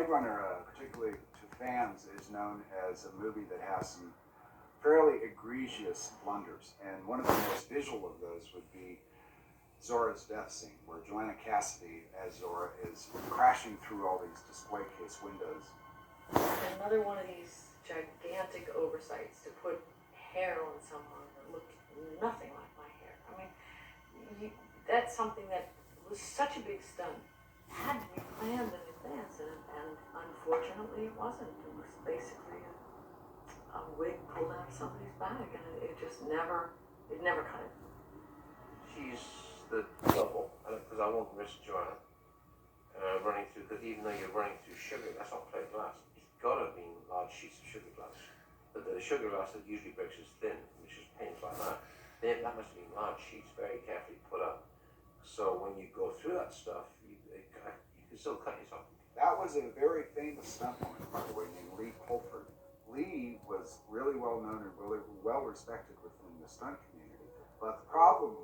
Blade Runner, particularly to fans, is known as a movie that has some fairly egregious blunders. And one of the most visual of those would be Zora's death scene, where Joanna Cassidy as Zora is crashing through all these display case windows. Another one of these gigantic oversights to put hair on someone that looked nothing like my hair. I mean, that's something that was such a big stunt. Had to be planned in advance, and unfortunately it wasn't. It was basically a wig pulled out of somebody's bag, and it never cut it. She's the double, because I won't miss Joanna running through, because even though you're running through sugar, that's not plate glass. It's got to be large sheets of sugar glass. But the sugar glass that usually breaks is thin, which is painful like that. That must have been large sheets, very carefully put up. So when you go through that stuff, you can still cut yourself. That was a very famous stuntwoman, by the way, named Lee Pulford. Lee was really well known and really well respected within the stunt community. But the problem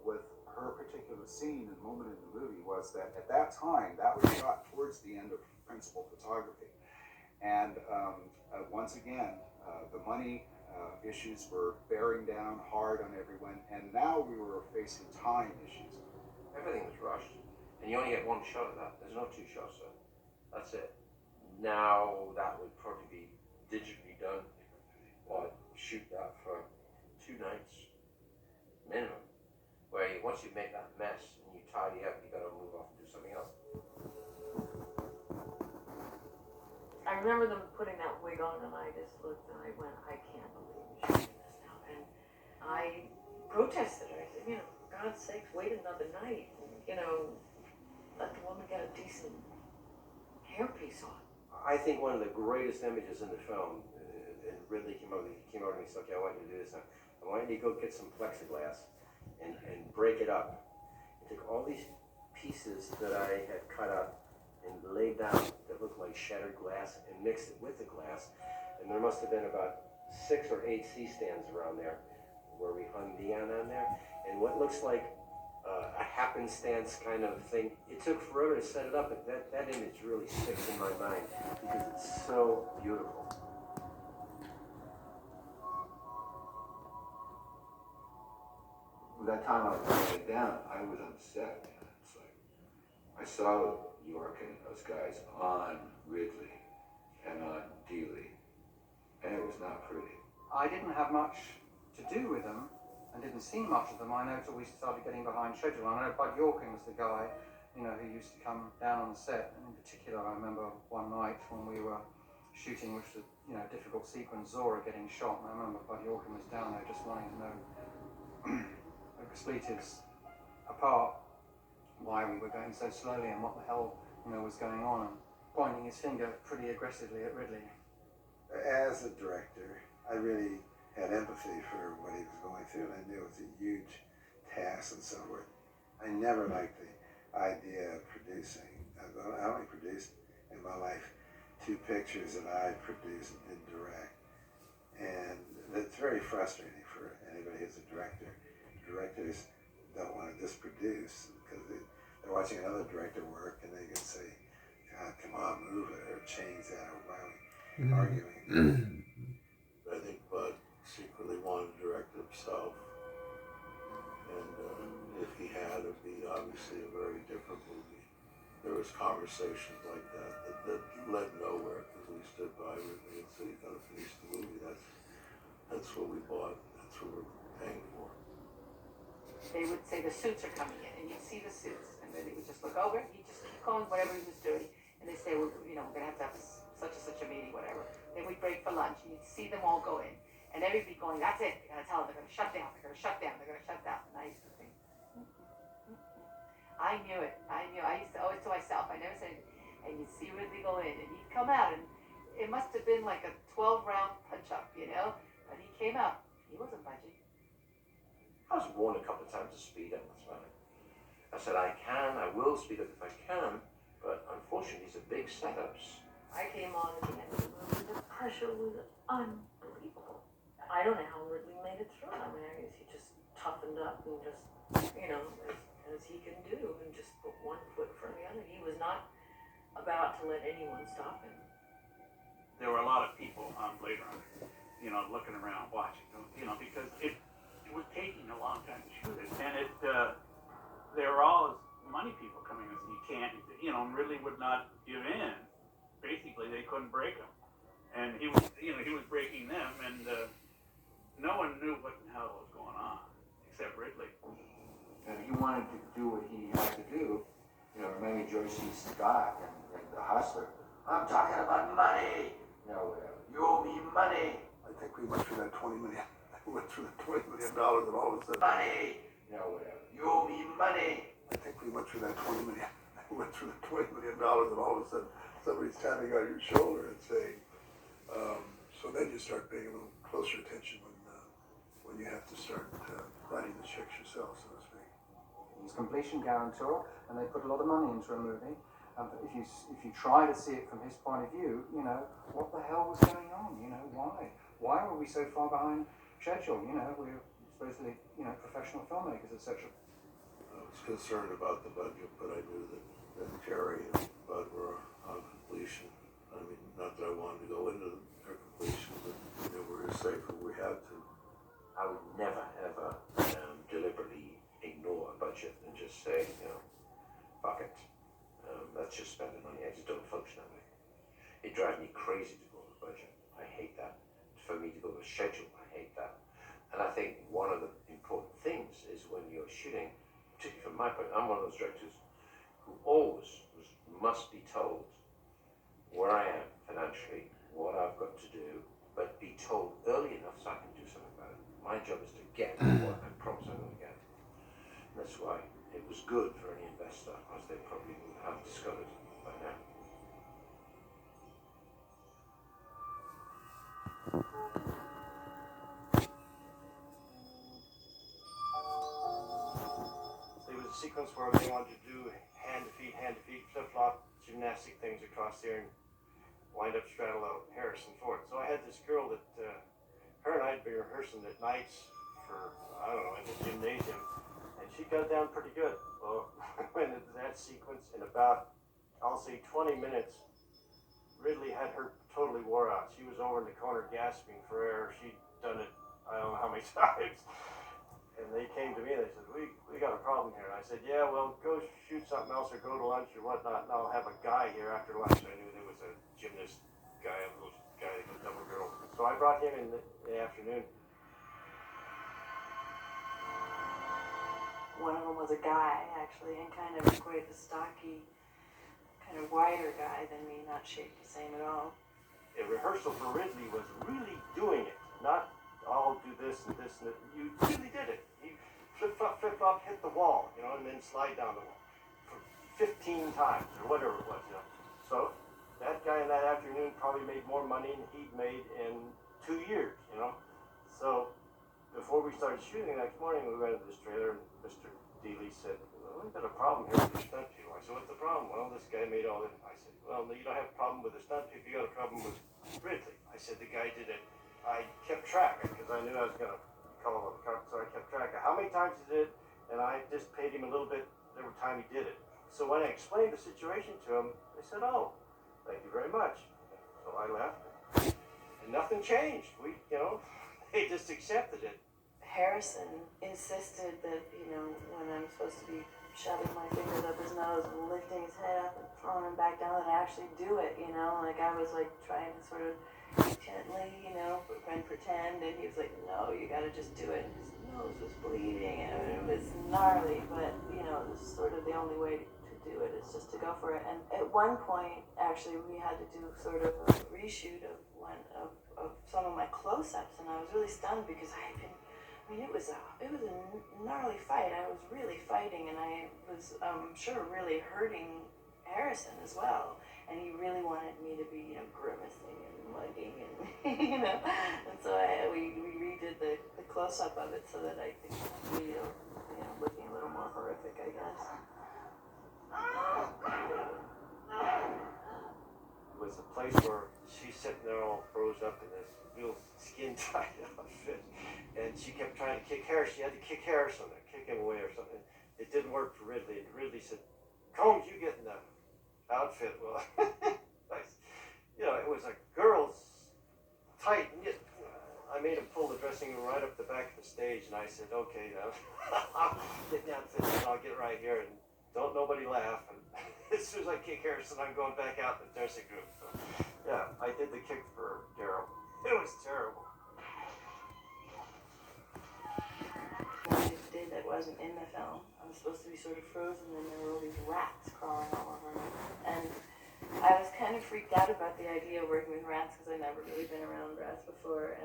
with her particular scene and moment in the movie was that at that time, that was shot towards the end of principal photography. And once again, the money issues were bearing down hard on everyone, and now we were facing time issues. Everything was rushed, and you only get one shot of that. There's no two shots of it. That's it. Now that would probably be digitally done, or shoot that for 2 nights minimum. Where once you make that mess and you tidy up, you gotta move off and do something else. I remember them putting that wig on, and I just looked and I went, I can't believe you're shooting this now. And I protested. I said, for God's sakes, wait another night. Let the woman get a decent hairpiece on. I think one of the greatest images in the film, and Ridley came over and he said, okay, I want you to do this now. I want you to go get some plexiglass and break it up. And take all these pieces that I had cut up and laid down that looked like shattered glass and mixed it with the glass. And there must have been about 6 or 8 C-stands around there where we hung Dion on there. And what looks like a happenstance kind of thing, it took forever to set it up, but that image really sticks in my mind because it's so beautiful. That time I was laying down, I was upset. It's like I saw York and those guys on Ridley and on Dealey, and it was not pretty. I didn't have much to do with them and didn't see much of them. I know until we started getting behind schedule. I know Bud Yorkin was the guy, who used to come down on the set. And in particular, I remember one night when we were shooting, which was a difficult sequence, Zora getting shot. And I remember Bud Yorkin was down there just wanting to know expletives apart, why we were going so slowly and what the hell was going on, and pointing his finger pretty aggressively at Ridley. As a director, I really had empathy for what he was going through, and I knew it was a huge task and so forth. I never liked the idea of producing. I only produced in my life 2 pictures that I produced and didn't direct, and it's very frustrating for anybody who's a director. Directors don't want to just produce because they're watching another director work and they can say, God, come on, move it, or change that, or why are we arguing? I think Bud secretly wanted to direct it himself, and if he had, it'd be obviously a very different movie. There was conversations like that led nowhere because we stood by Ridley and said, you gotta finish the movie. That's what we bought. That's what we're paying for. They would say the suits are coming in, and you'd see the suits, and then he would just look over, he'd just keep going whatever he was doing, and they'd say, well, we're gonna have such and such a meeting, whatever. Then we'd break for lunch, and you'd see them all go in, and everybody going, that's it, you gotta tell them, they're gonna shut down, they're gonna shut down, they're gonna shut down. And I used to think, I knew it, I used to always to myself, I never said, and you'd see Ridley go in, and he'd come out, and it must have been like a 12-round punch-up, but he came out, he wasn't budging. I was warned a couple of times to speed up. That's fine. I said, I will speed up if I can, but unfortunately, these are big setups. I came on at the end of the movie, the pressure was unbelievable. I don't know how Ridley made it through. I mean, I guess he just toughened up and just, as he can do, and just put one foot for the other. He was not about to let anyone stop him. There were a lot of people on Blade Runner, looking around watching, because it was taking a long time to shoot it, and they were all money people coming and saying, you can't, really would not give in. Basically, they couldn't break him, and he was breaking them, and no one knew what the hell was going on except Ridley. And he wanted to do what he had to do. Remember George C. Scott and The Hustler. I'm talking about money. Whatever. You owe me money. I think we went through that 20 million. We went through the $20 million, and all of a sudden. Money. Whatever. You owe me money. I think we went through that 20 million. We went through the $20 million, and all of a sudden somebody's tapping on your shoulder and saying. So then you start paying a little closer attention when you have to start writing the checks yourself, so to speak. He's completion guarantor, and they put a lot of money into a movie. If you try to see it from his point of view, what the hell was going on? Why were we so far behind schedule? We're supposedly, professional filmmakers, etc. I was concerned about the budget, but I knew that Terry and Bud were on completion. I mean, not that I wanted to go into their completion, but we were as safe as we had to. I would never ever deliberately ignore a budget and just say, fuck it. Let's just spend the money. I just don't function that way. It drives me crazy to go to the budget. I hate that. For me to go to a schedule, I hate that. And I think one of the important things is when you're shooting, particularly from my point, I'm one of those directors who always must be told where I am financially, what I've got to do, but be told early enough so I can do something about it. My job is to get what I promise I'm going to get. And that's why it was good for any investor, as they probably would have discovered by now. There was a sequence where they wanted to do hand to feet, flip-flop gymnastic things across there and wind up straddle out Harrison Ford. So I had this girl that, her and I'd been rehearsing at nights for, I don't know, in the gymnasium, and she got down pretty good. Well, went into that sequence in about, I'll say 20 minutes, Ridley had her totally wore out. She was over in the corner gasping for air. She'd done it, I don't know how many times. And they came to me and they said, we got a problem here. And I said, yeah, well, go shoot something else or go to lunch or whatnot, and I'll have a guy here after lunch. I knew there was a gymnast guy, a little guy that could double girl. So I brought him in the afternoon. One of them was a guy, actually, and kind of quite a stocky, kind of wider guy than me, not shaped the same at all. A rehearsal for Ridley was really doing it, not I'll do this and this and that. You really did it. You flip flop, hit the wall, and then slide down the wall for 15 times or whatever it was, So that guy in that afternoon probably made more money than he'd made in 2 years, So before we started shooting the next morning, we went to this trailer and Mr. Dealey said, well, we've got a problem here with the stunt people. I said, what's the problem? Well, this guy made all this. I said, well, you don't have a problem with the stunt people, you got a problem with Ridley. I said, the guy did it. I kept track because I knew I was going to call him up, so I kept track of how many times he did, and I just paid him a little bit every time he did it. So when I explained the situation to him, they said, oh, thank you very much. So I left, and nothing changed. They just accepted it. Harrison insisted that, when I'm supposed to be shoving my fingers up his nose and lifting his head up and throwing him back down, that I actually do it, like I was like trying to sort of gently, and pretend, and he was like, no, you gotta just do it. And his nose was bleeding, and it was gnarly, but, this is sort of the only way to do it is just to go for it. And at one point, actually, we had to do sort of a reshoot of some of my close-ups, and I was really stunned because it was a gnarly fight. I was really fighting, and I was, sure, really hurting Harrison as well. And he really wanted me to be, grimacing and mugging and, And so we redid the close-up of it so that I could be, looking a little more horrific, I guess. It was a place where she's sitting there all froze up in this real skin-tight outfit. And she kept trying to kick Harrison. She had to kick Harrison or kick him away or something. It didn't work for Ridley. And Ridley said, Combs, you get in the outfit. Well, you know, it was a girl's tight knit. I made him pull the dressing room right up the back of the stage, and I said, "Okay, now I'll get the outfit, and I'll get right here, and don't nobody laugh." And as soon as I kick Harrison, I'm going back out in the dressing room. So, yeah, I did the kick for Daryl. It was terrible. What I did that wasn't in the film. I was supposed to be sort of frozen, and there were all these rats crawling all over me. And I was kind of freaked out about the idea of working with rats because I'd never really been around rats before.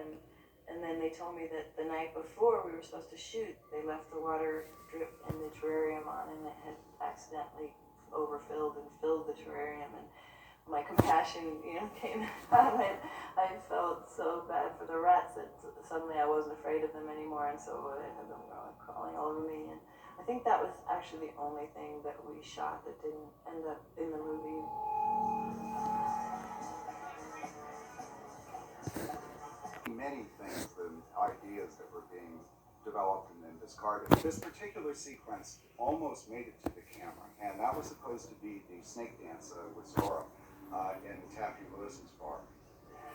And then they told me that the night before we were supposed to shoot, they left the water drip in the terrarium on, and it had accidentally overfilled and filled the terrarium. And my compassion, came out. I felt so bad for the rats that suddenly I wasn't afraid of them anymore, and so I had them crawling all over me. And I think that was actually the only thing that we shot that didn't end up in the movie. Many things, the ideas that were being developed and then discarded. This particular sequence almost made it to the camera, and that was supposed to be the snake dance with Zora in Taffy Willison's bar.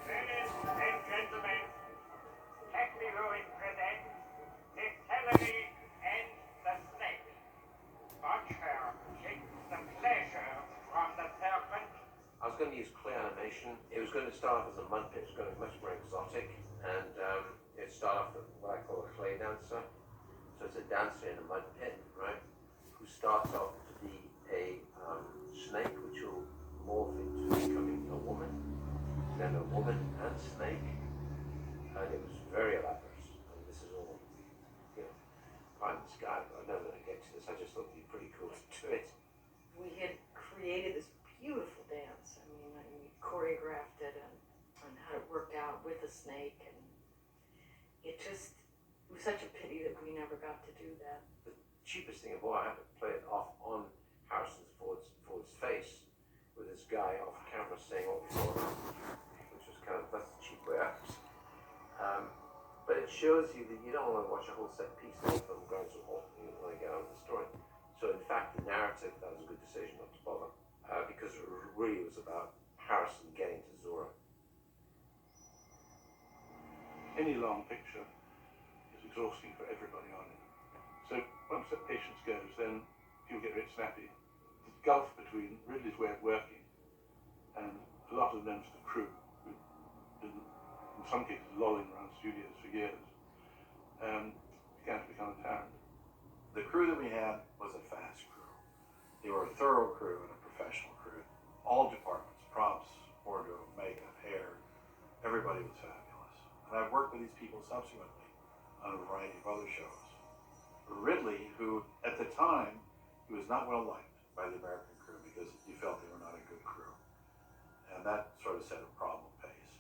Ladies and gentlemen, Techniloid presents Vitality and the Snake. Watch her take the pleasure from the serpent. I was going to use clay animation. It was going to start off as a mud pit. It was going to be much more exotic, and it started off with what I call a clay dancer. So it's a dancer in a mud pit, right? Who starts off to be a snake, which will morph into becoming a woman, then a woman and snake, and it was very elaborate. And this is all, pie in the sky. But I'm never going to get to this. I just thought it'd be pretty cool to do it. We had created this beautiful dance. I mean, we choreographed it and had it worked out with a snake, and it was such a pity that we never got to do that. The cheapest thing of all, I had to play it off on Harrison Ford's face with this guy off camera saying what was going on, which was that's the cheap way out. But it shows you that you don't want to watch a whole set piece of the film going so hot, you want to get on with the story. So in fact, the narrative, that was a good decision not to bother, because it really was about Harrison getting to Zora. Any long picture is exhausting for everybody on it. So once that patience goes, then people get a bit snappy. The gulf between Ridley's way of working and a lot of the members of the crew, who've been, in some cases, lolling around studios for years, began to become apparent. The crew that we had was a fast crew. They were a thorough crew and a professional crew. All departments, props, wardrobe, makeup, hair, everybody was fabulous. And I've worked with these people subsequently on a variety of other shows. Ridley, who at the time, he was not well liked by the American crew because he felt they were not a good crew. And that sort of set a problem pace.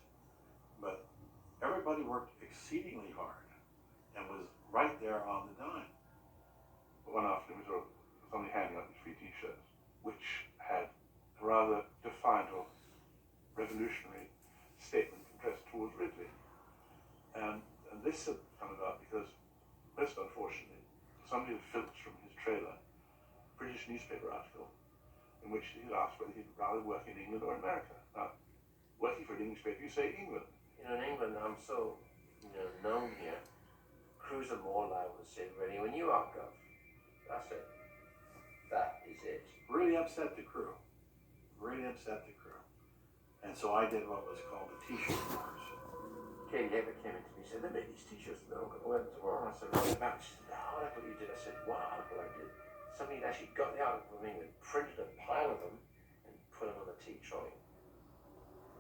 But everybody worked exceedingly hard and was right there on the dime. One afternoon we saw somebody handing out these free t-shirts, which had a rather defiant or revolutionary statement addressed towards Ridley. And this had come about because, most unfortunately, somebody had filched from his trailer a British newspaper article in which he had asked whether he'd rather work in England or America. Now, working for an English paper, you say England. In England, I'm so known here. Crews are more liable to say, "Ready when you are, Gov." That's it. That is it. Really upset the crew. Really upset the crew. And so I did what was called a t-shirt course. Katie David came in to me and said, "They made these t-shirts and they're all going to wear them tomorrow." I said, "What about?" She said, "The article you did." I said, "What article I did?" Somebody had actually got the article from England, printed a pile of them, and put them on the tea trolley.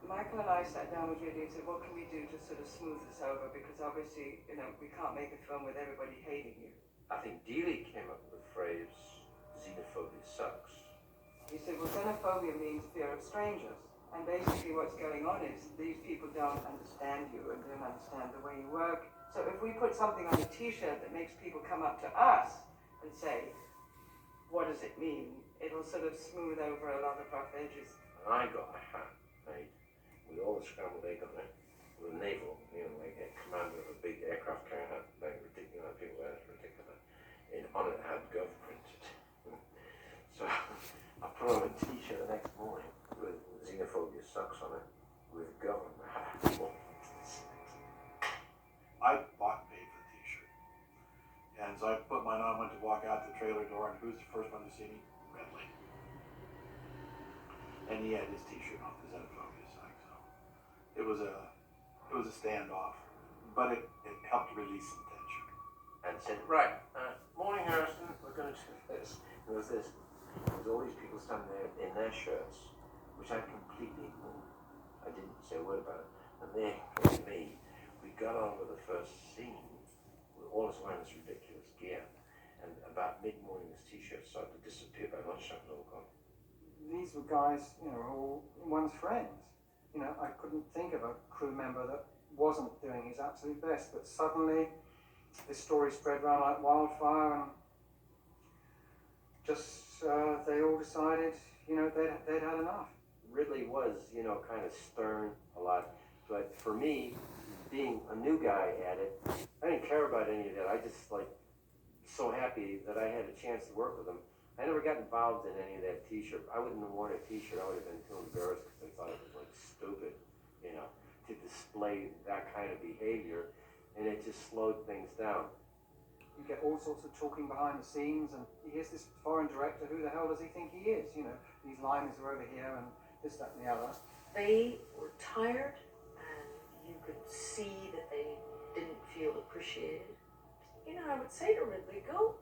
Michael and I sat down with Ridley and said, what can we do to sort of smooth this over? Because obviously, we can't make a film with everybody hating you. I think Dealey came up with the phrase, "Xenophobia sucks." He said, well, xenophobia means fear of strangers. And basically what's going on is these people don't understand you and don't understand the way you work. So if we put something on a t-shirt that makes people come up to us and say, what does it mean? It'll sort of smooth over a lot of rough edges. And I got a hat made with all the scrambled egg on it, with a naval, like a commander of a big aircraft carrier hat, like ridiculous, people wear it, ridiculous. On it had Gov printed. So I put on a t-shirt the next morning. I bought and paid for the t-shirt. And so I put mine on, went to walk out the trailer door, and who's the first one to see me? Redley. And he had his t-shirt on, the xenophobia sign, so it was a standoff, but it helped release some tension. And said, right, morning Harrison, we're going to do this. There was this. There was all these people standing there in their shirts, which I completely ignored. I didn't say a word about it. And they came to me. We got on with the first scene with all us wearing this ridiculous gear. And about mid-morning, this t-shirt started to disappear. By lunchtime, it was all gone. These were guys, you know, all one's friends. You know, I couldn't think of a crew member that wasn't doing his absolute best, but suddenly this story spread around like wildfire, and just they all decided, you know, they'd had enough. Ridley was, you know, kind of stern a lot, but for me, being a new guy at it, I didn't care about any of that. I just like so happy that I had a chance to work with him. I never got involved in any of that t-shirt. I wouldn't have worn a t-shirt. I would have been too embarrassed because I thought it was like stupid, you know, to display that kind of behavior, and it just slowed things down. You get all sorts of talking behind the scenes, and here's this foreign director, who the hell does he think he is? You know, these liners are over here, and this, that, and the other. They were tired, and you could see that they didn't feel appreciated. You know, I would say to Ridley, go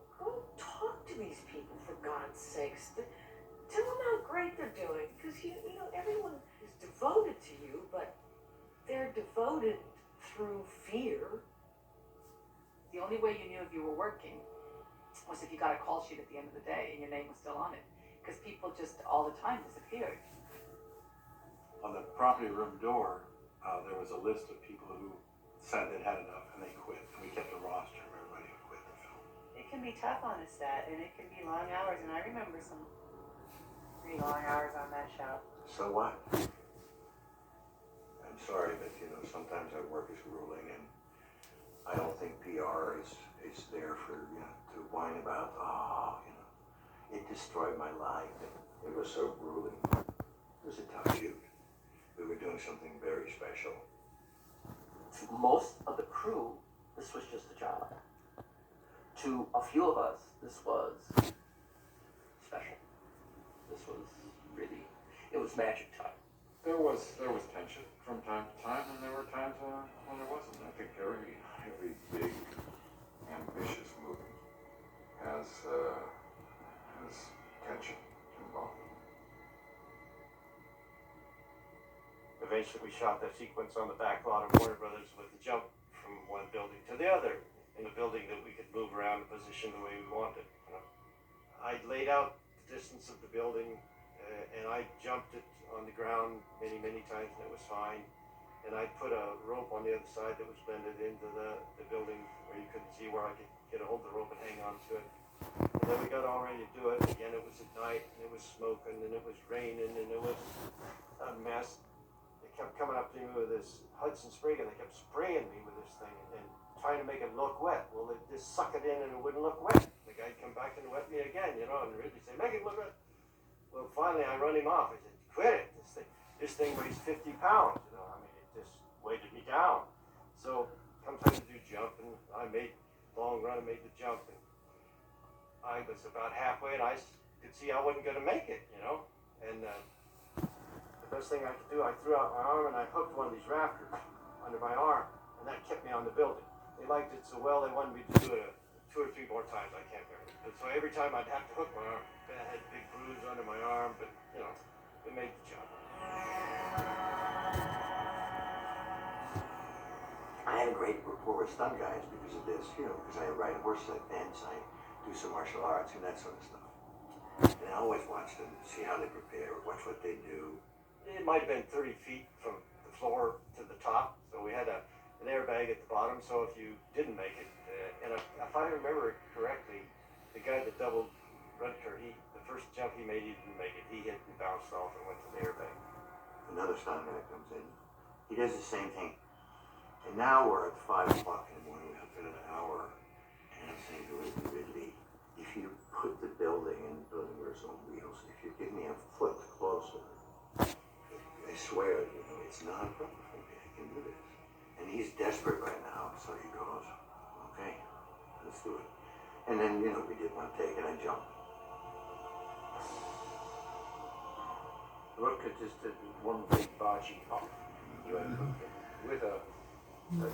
talk to these people, for God's sakes. Tell them how great they're doing, because you know, everyone is devoted to you, but they're devoted through fear. The only way you knew if you were working was if you got a call sheet at the end of the day and your name was still on it. Because people just all the time disappeared. On the property room door, there was a list of people who said they'd had enough and they quit. And we kept a roster of everybody who quit the film. It can be tough on a set, and it can be long hours, and I remember some pretty long hours on that show. So what? I'm sorry, but you know, sometimes our work is grueling, and I don't think PR is there for, you know, to whine about, you know, it destroyed my life. It was so grueling. It was a tough shoot. We were doing something very special. To most of the crew, this was just a job. To a few of us, this was special. This was really, it was magic time. There was tension from time to time, and there were times when there wasn't. I think every big, ambitious movie has tension involved. Eventually, we shot that sequence on the back lot of Warner Brothers with the jump from one building to the other in a building that we could move around and position the way we wanted. You know? I laid out the distance of the building, and I jumped it on the ground many, many times, and it was fine. And I put a rope on the other side that was blended into the building where you couldn't see where I could get a hold of the rope and hang on to it. And then we got all ready to do it. Again, it was at night, and it was smoking, and it was raining, and it was a mess. They kept coming up to me with this Hudson spray gun. They kept spraying me with this thing and trying to make it look wet. Well, they just suck it in and it wouldn't look wet. The guy'd come back and wet me again, you know, and really say, make it look wet. Well, finally, I run him off. I said, quit it. This thing weighs 50 pounds, you know. I mean, it just weighted me down. So, come time to do jumping, I made long run and made the jump. And I was about halfway, and I could see I wasn't going to make it, you know. And the best thing I could do, I threw out my arm and I hooked one of these rafters under my arm, and that kept me on the building. They liked it so well, they wanted me to do it 2 or 3 more times. I can't remember. But so every time I'd have to hook my arm. I had a big bruise under my arm, but you know, it made the job. I had a great rapport with stunt guys because of this, you know, because I ride horses, I fence, I do some martial arts and that sort of stuff. And I always watch them, see how they prepare, watch what they do. It might have been 30 feet from the floor to the top, so we had an airbag at the bottom, so if you didn't make it, and if I remember correctly, the guy that doubled Rutger, the first jump he made, he didn't make it. He hit and bounced off and went to the airbag. Another stunt guy comes in, he does the same thing. And now we're at 5 o'clock in the morning, we have been an hour, and I'm saying to Ridley, if you put the building and the building wears on wheels, if you give me a foot closer, I swear, you know, it's not a problem for me, I can do this. And he's desperate right now, so he goes, And then, you know, we did one take and I jumped. Rutger just did one big bargee hop. He went from with a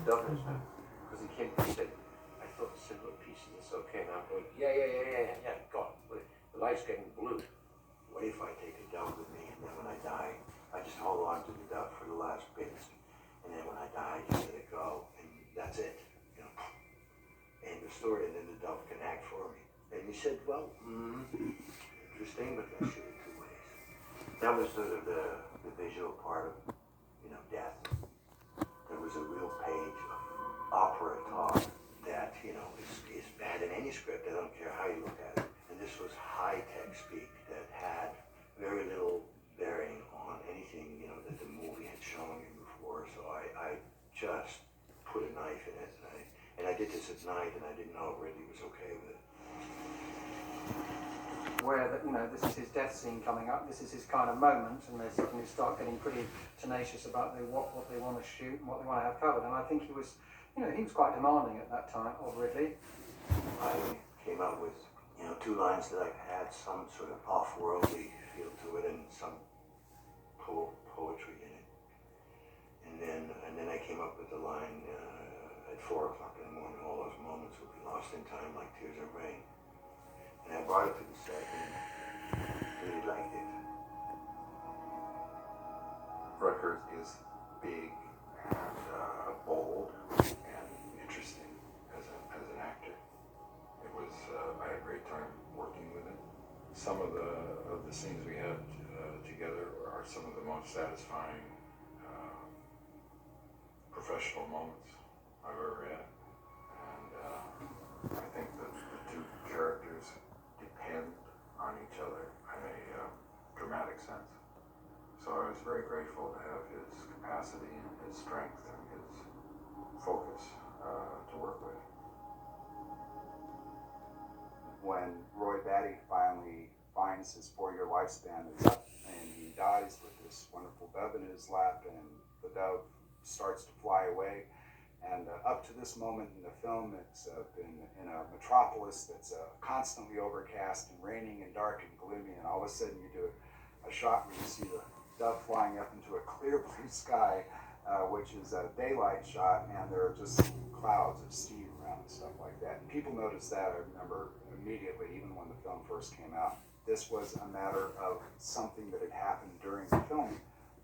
dove in his mouth. Because he came, he said, I thought the silver pieces is okay. And I'm going, yeah, God, the light's getting blue. What if I take a dove with me and then when I die, I just hold on to the dove for the last bits. And then when I die, I just let it go. And that's it. You know, end of story. And then the dove can act for me. And he said, well, interesting, but let's shoot it two ways. That was sort of the visual part of, you know, death. There was a real page of opera talk that, you know, is bad in any script. I don't care how you look at it. And this was high-tech speak that had very little bearing on anything, you know, that the movie had shown me before. So I just put a knife in it. And I did this at night, and I didn't know if Ridley was okay with it. Where that, you know, this is his death scene coming up, this is his kind of moment, and they suddenly start getting pretty tenacious about what they want to shoot and what they want to have covered. And I think he was, you know, he was quite demanding at that time of Ridley. I came up with, you know, two lines that had some sort of off-worldly feel to it and some poetry in it. And then I came up with the line at 4 o'clock in the morning, all those moments will be lost in time like tears in rain. And I brought it to the set and really liked it. Rutger is big and bold and interesting as an actor. It was I had a great time working with him. Some of the scenes we had together are some of the most satisfying professional moments I've ever had. And I think that the two characters depend on each other in a dramatic sense. So I was very grateful to have his capacity and his strength and his focus to work with. When Roy Batty finally finds his 4-year lifespan is up and he dies with this wonderful dove in his lap, and the dove starts to fly away. And up to this moment in the film, it's been in a metropolis that's constantly overcast and raining and dark and gloomy, and all of a sudden you do a shot where you see the dove flying up into a clear blue sky, which is a daylight shot, and there are just clouds of steam around and stuff like that. And people noticed that, I remember, immediately, even when the film first came out. This was a matter of something that had happened during the filming.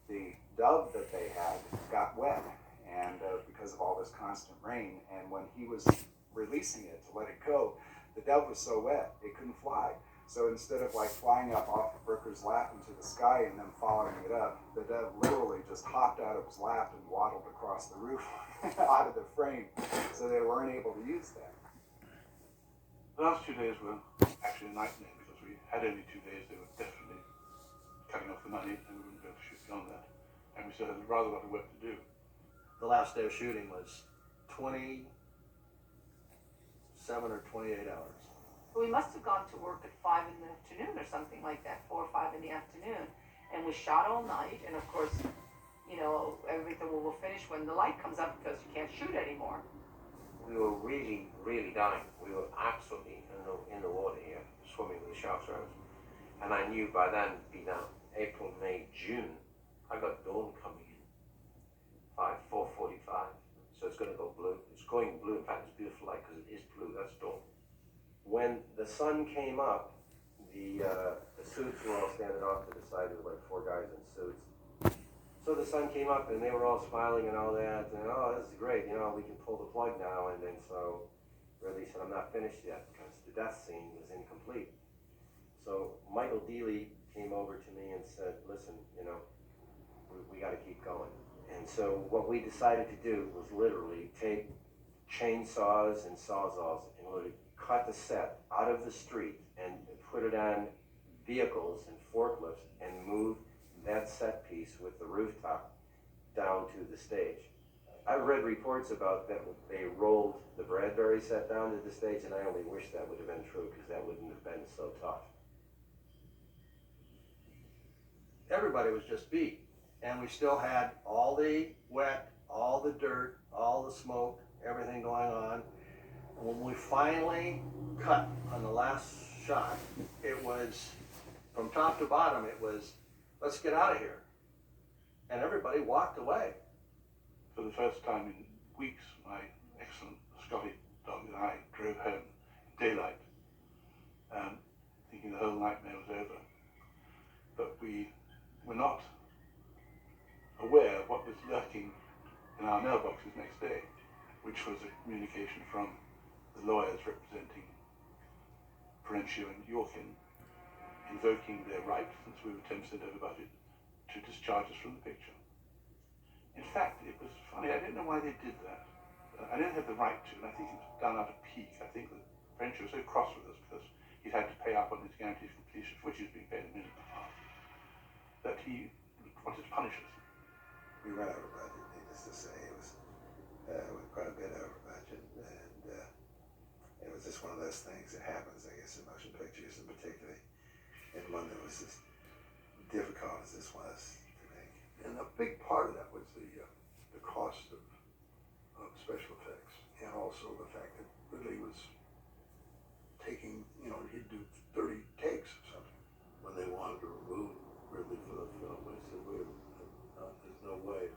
The dove that they had got wet, and because of all this constant rain, and when he was releasing it to let it go, the dove was so wet it couldn't fly. So instead of like flying up off of Rutger's lap into the sky and then following it up, the dove literally just hopped out of his lap and waddled across the roof out of the frame, so they weren't able to use that. The last 2 days were actually a nightmare because we had only 2 days. They were definitely cutting off the money and we wouldn't be able to shoot beyond that. And we still had rather a lot of work to do. The last day of shooting was 27 or 28 hours. We must have gone to work at 5 in the afternoon or something like that, 4 or 5 in the afternoon. And we shot all night, and of course, you know, everything will finish when the light comes up because you can't shoot anymore. We were really, really dying. We were absolutely in the water here, swimming with the sharks around us. And I knew by then, be now April, May, June, I got dawn coming in. 4:45. So it's going to go blue. It's going blue. In fact, it's beautiful light because it is blue. That's dawn. When the sun came up, the suits were all standing off to the side. There were like 4 guys in suits. So the sun came up and they were all smiling and all that. And oh, this is great. You know, we can pull the plug now. And then so Ridley said, I'm not finished yet because the death scene was incomplete. So Michael Dealey came over to me and said, listen, you know, we got to keep going. And so what we decided to do was literally take chainsaws and sawzalls and literally cut the set out of the street and put it on vehicles and forklifts and move that set piece with the rooftop down to the stage. I've read reports about that they rolled the Bradbury set down to the stage, and I only wish that would have been true because that wouldn't have been so tough. Everybody was just beat. And we still had all the wet, all the dirt, all the smoke, everything going on. And when we finally cut on the last shot, it was, from top to bottom, it was, let's get out of here. And everybody walked away. For the first time in weeks, my excellent Scotty dog and I drove home in daylight, thinking the whole nightmare was over. But we were not aware of what was lurking in our mailboxes next day, which was a communication from the lawyers representing Perenchio and Yorkin, invoking their right, since we were 10% over budget, to discharge us from the picture. In fact, it was funny, I didn't know why they did that. I didn't have the right to, and I think it was done out of pique. I think that Perenchio was so cross with us because he'd had to pay up on his guarantees for completion, for which he's being paid a minute and a half, that he wanted to punish us. We went over budget, needless to say. It was quite a bit over budget, and it was just one of those things that happens, I guess, in motion pictures, and particularly in one that was as difficult as this was to make. And a big part of that was the cost of special effects, and also the fact that Ridley was taking, he'd do 30 takes or something. When they wanted to remove Ridley from the film, I said, wait a minute, there's no way.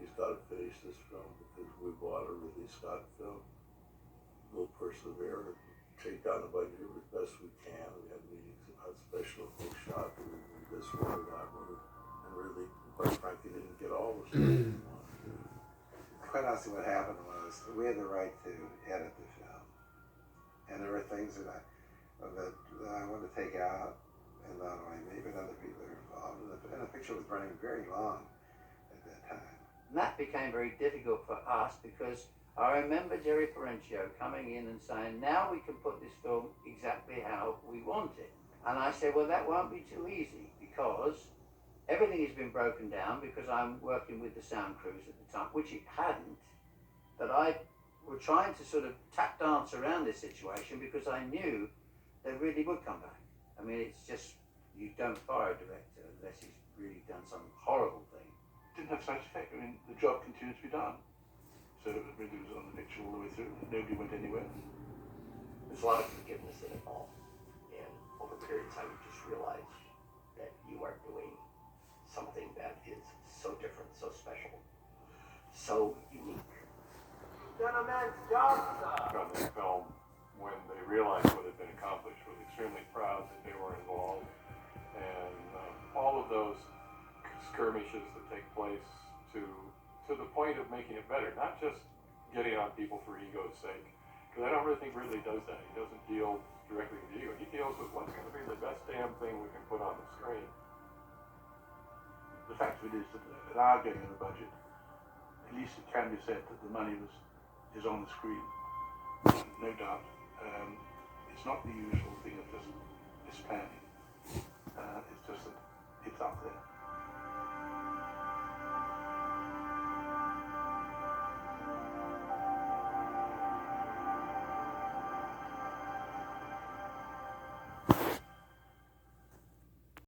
He's got to finish this film because we bought a Ridley Scott film. We'll persevere and take down the budget as best we can. We had meetings about special effects shot, we moved this one or that one, and really, quite frankly, didn't get all the stuff we wanted to do. Quite honestly, what happened was we had the right to edit the film, and there were things that I wanted to take out, and not only me, but other people that were involved. And the picture was running very long at that time. And that became very difficult for us because I remember Jerry Perenchio coming in and saying, now we can put this film exactly how we want it. And I said, well, that won't be too easy because everything has been broken down because I'm working with the sound crews at the time, which it hadn't. But I were trying to sort of tap dance around this situation because I knew they really would come back. I mean, it's just, you don't fire a director unless he's really done some horrible thing. Didn't have such effect. I mean, the job continued to be done. So it really was on the picture all the way through. Nobody went anywhere. There's a lot of forgiveness in it all. And over a period of time, you just realize that you are doing something that is so different, so special, so unique. Gentlemen's job, sir. On this film, when they realized what had been accomplished, was extremely proud that they were involved. And all of those skirmishes that take place to the point of making it better, not just getting on people for ego's sake. Because I don't really think Ridley does that. He doesn't deal directly with ego. He deals with what's going to be the best damn thing we can put on the screen. The fact of it is that at our getting of the budget, at least it can be said that the money is on the screen. No doubt. It's not the usual thing of just planning. It's just that it's up there.